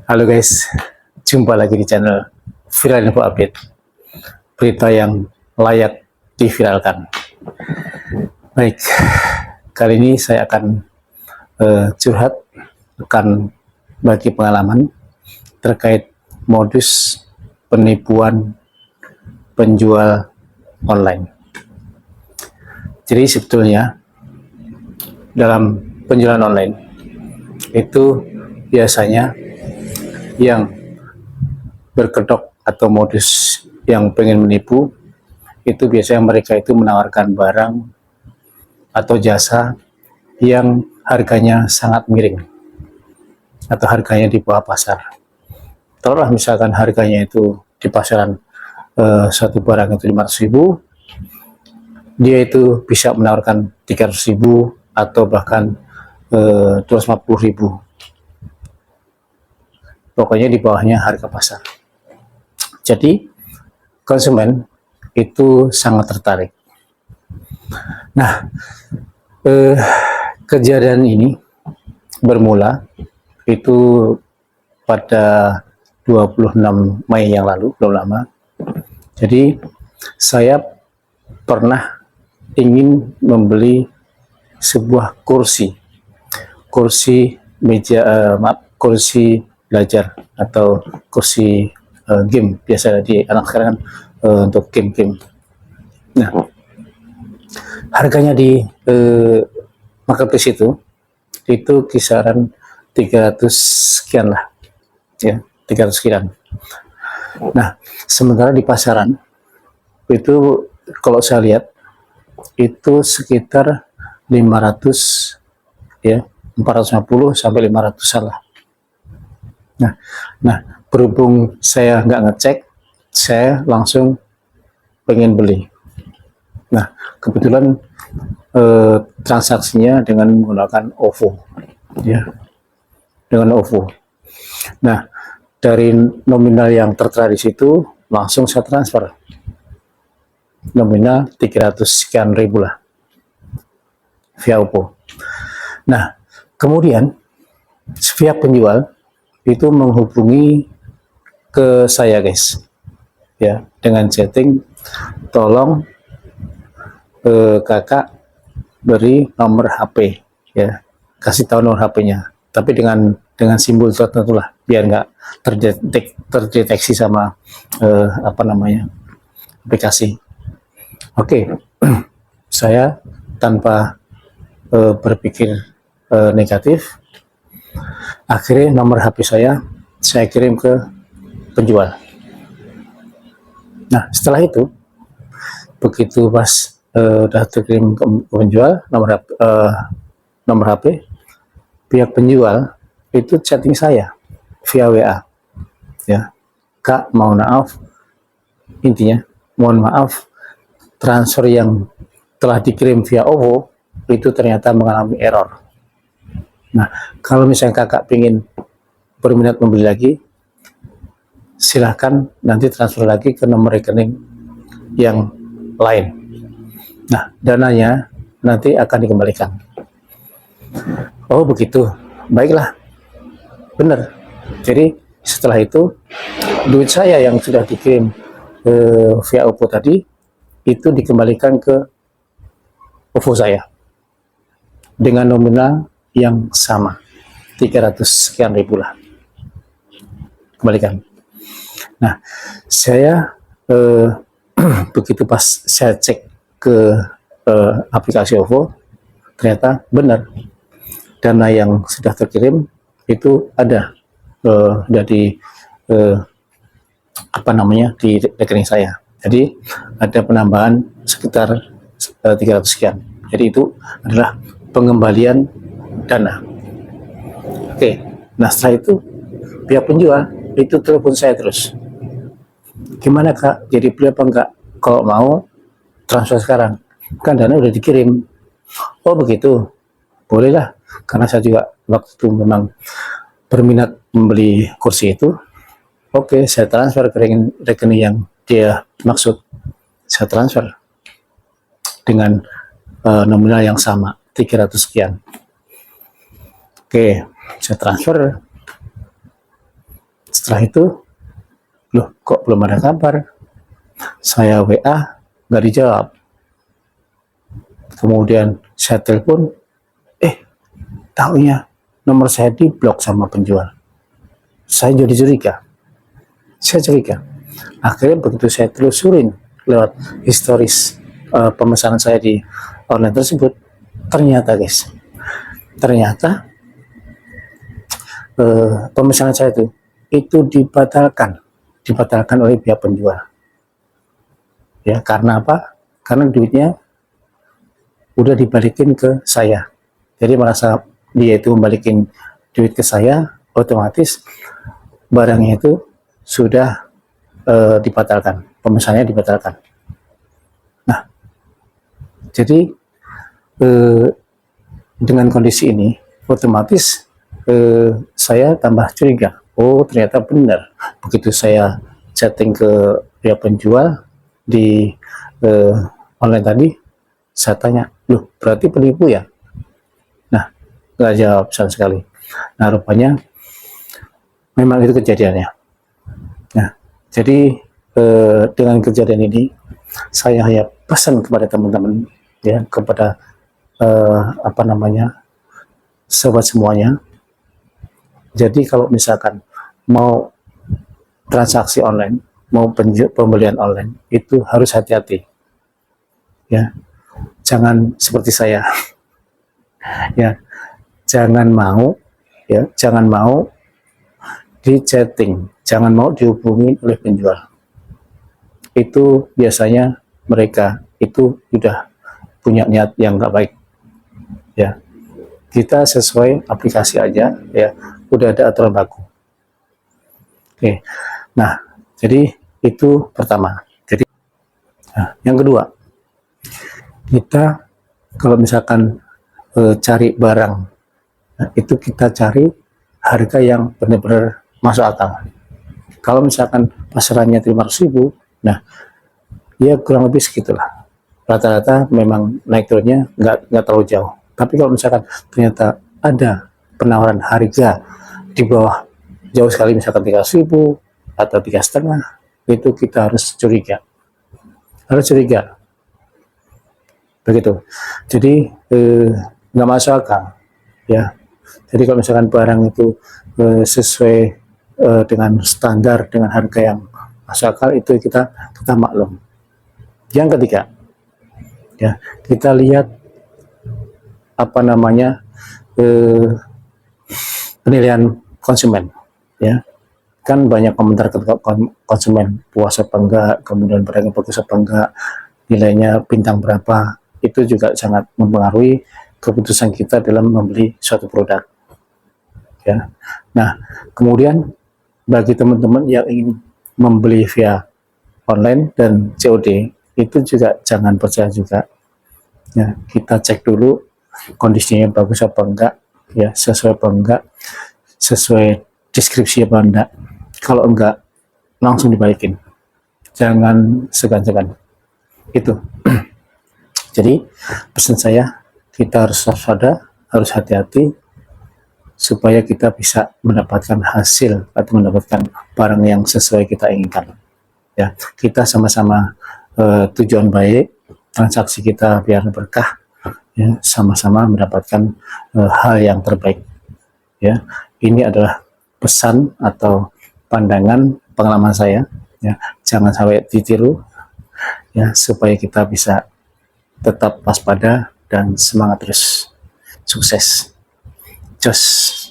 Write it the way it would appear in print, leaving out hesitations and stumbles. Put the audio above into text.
Halo guys, jumpa lagi di channel Viral Info Update. Berita yang layak diviralkan. Baik, kali ini saya akan curhat, akan bagi pengalaman terkait modus penipuan penjual online. Jadi sebetulnya dalam penjualan online itu biasanya yang berkedok atau modus yang pengen menipu itu biasanya mereka itu menawarkan barang atau jasa yang harganya sangat miring atau harganya di bawah pasar. Taruhlah misalkan harganya itu di pasaran satu barang itu 500.000, dia itu bisa menawarkan 300.000 atau bahkan 250.000. Pokoknya di bawahnya harga pasar. Jadi konsumen itu sangat tertarik. Nah, kejadian ini bermula itu pada 26 Mei yang lalu, belum lama. Jadi saya pernah ingin membeli sebuah kursi belajar atau kursi game biasa di anak sekarang kan, untuk game. Nah, harganya di marketplace itu kisaran 300 sekian lah, ya 300 sekian. Nah, sementara di pasaran itu kalau saya lihat itu sekitar 500, ya 450 sampai 500 lah. Nah, berhubung saya nggak ngecek, saya langsung pengen beli. Nah, kebetulan transaksinya dengan menggunakan OVO, ya, dengan OVO. Nah, dari nominal yang tertera di situ langsung saya transfer nominal 300 sekian ribu lah via OVO. Nah, kemudian pihak penjual itu menghubungi ke saya guys, ya, dengan chatting, tolong kakak beri nomor HP, ya, kasih tahu nomor HP-nya, tapi dengan simbol tertentu lah, biar nggak terdeteksi sama aplikasi. Oke. Saya tanpa berpikir negatif, akhirnya nomor HP saya kirim ke penjual. Nah, setelah itu begitu pas udah terkirim ke penjual nomor HP, pihak penjual itu chatting saya via WA, ya, Kak, mohon maaf, intinya mohon maaf, transfer yang telah dikirim via OVO itu ternyata mengalami error. Nah, kalau misalnya kakak ingin berminat membeli lagi, silahkan nanti transfer lagi ke nomor rekening yang lain. Nah, dananya nanti akan dikembalikan. Oh begitu, baiklah, benar. Jadi setelah itu duit saya yang sudah dikirim via OVO tadi itu dikembalikan ke OVO saya dengan nominal yang sama, 300 sekian ribu lah, kembalikan. Nah, saya begitu pas saya cek ke aplikasi OVO, ternyata benar, dana yang sudah terkirim itu ada dari di rekening saya. Jadi ada penambahan sekitar 300 sekian. Jadi itu adalah pengembalian dana. Oke, nah setelah itu pihak penjual itu telepon saya terus. Gimana Kak, jadi beli apa enggak? Kalau mau transfer sekarang, kan dana udah dikirim. Oh begitu, bolehlah. Karena saya juga waktu itu memang berminat membeli kursi itu. Oke, saya transfer ke rekening yang dia maksud. Saya transfer dengan nominal yang sama, 300 sekian. Oke, saya transfer. Setelah itu, loh kok belum ada kabar? Saya WA nggak dijawab. Kemudian saya telepon, taunya nomor saya diblok sama penjual. Saya jadi curiga. Akhirnya begitu saya telusurin lewat historis pemesanan saya di online tersebut, ternyata guys, pemesanan saya itu dibatalkan oleh pihak penjual. Ya, karena apa? Karena duitnya udah dibalikin ke saya. Jadi merasa dia itu membalikin duit ke saya, otomatis barangnya itu sudah dibatalkan, pemesanannya dibatalkan. Nah, jadi dengan kondisi ini, otomatis saya tambah curiga. Oh, ternyata benar. Begitu saya chatting ke pihak penjual di online tadi, saya tanya, loh berarti penipu ya? Nah, nggak jawab sama sekali. Nah, rupanya memang itu kejadiannya. Nah, jadi dengan kejadian ini, saya hanya pesan kepada teman-teman, ya, kepada sobat semuanya. Jadi kalau misalkan mau transaksi online, mau pembelian online, itu harus hati-hati, ya. Jangan seperti saya, ya. Jangan mau di chatting, jangan mau dihubungi oleh penjual. Itu biasanya mereka itu sudah punya niat yang nggak baik, ya. Kita sesuai aplikasi aja, ya, udah ada aturan baku. Oke, nah, jadi itu pertama. Jadi, yang kedua, kita kalau misalkan cari barang, nah, itu kita cari harga yang benar-benar masuk akal. Kalau misalkan pasarannya 500.000, nah, ya kurang lebih segitulah. Rata-rata memang naik turunnya nggak terlalu jauh. Tapi kalau misalkan ternyata ada penawaran harga di bawah jauh sekali, misalkan 300.000 atau 3,5, itu kita harus curiga. Begitu. Jadi nggak masuk akal, ya. Jadi kalau misalkan barang itu sesuai dengan standar, dengan harga yang masuk akal, itu kita maklum. Yang ketiga, ya, kita lihat penilaian konsumen, ya. Kan banyak komentar ke konsumen, puas apa enggak, kemudian barangnya bagus apa enggak, nilainya bintang berapa, itu juga sangat mempengaruhi keputusan kita dalam membeli suatu produk, ya. Nah, kemudian bagi teman-teman yang ingin membeli via online dan COD, itu juga jangan percaya juga, ya. Kita cek dulu kondisinya bagus apa enggak, ya, sesuai apa enggak, sesuai deskripsi apa enggak. Kalau enggak, langsung dibalikin, jangan segan-segan. Itu. Jadi pesan saya, kita harus waspada, harus hati-hati, supaya kita bisa mendapatkan hasil atau mendapatkan barang yang sesuai kita inginkan, ya. Kita sama-sama tujuan baik, transaksi kita biar berkah, ya, sama-sama mendapatkan hal yang terbaik, ya. Ini adalah pesan atau pandangan pengalaman saya, ya. Jangan sampai ditiru, ya, supaya kita bisa tetap waspada dan semangat terus. Sukses. Jos.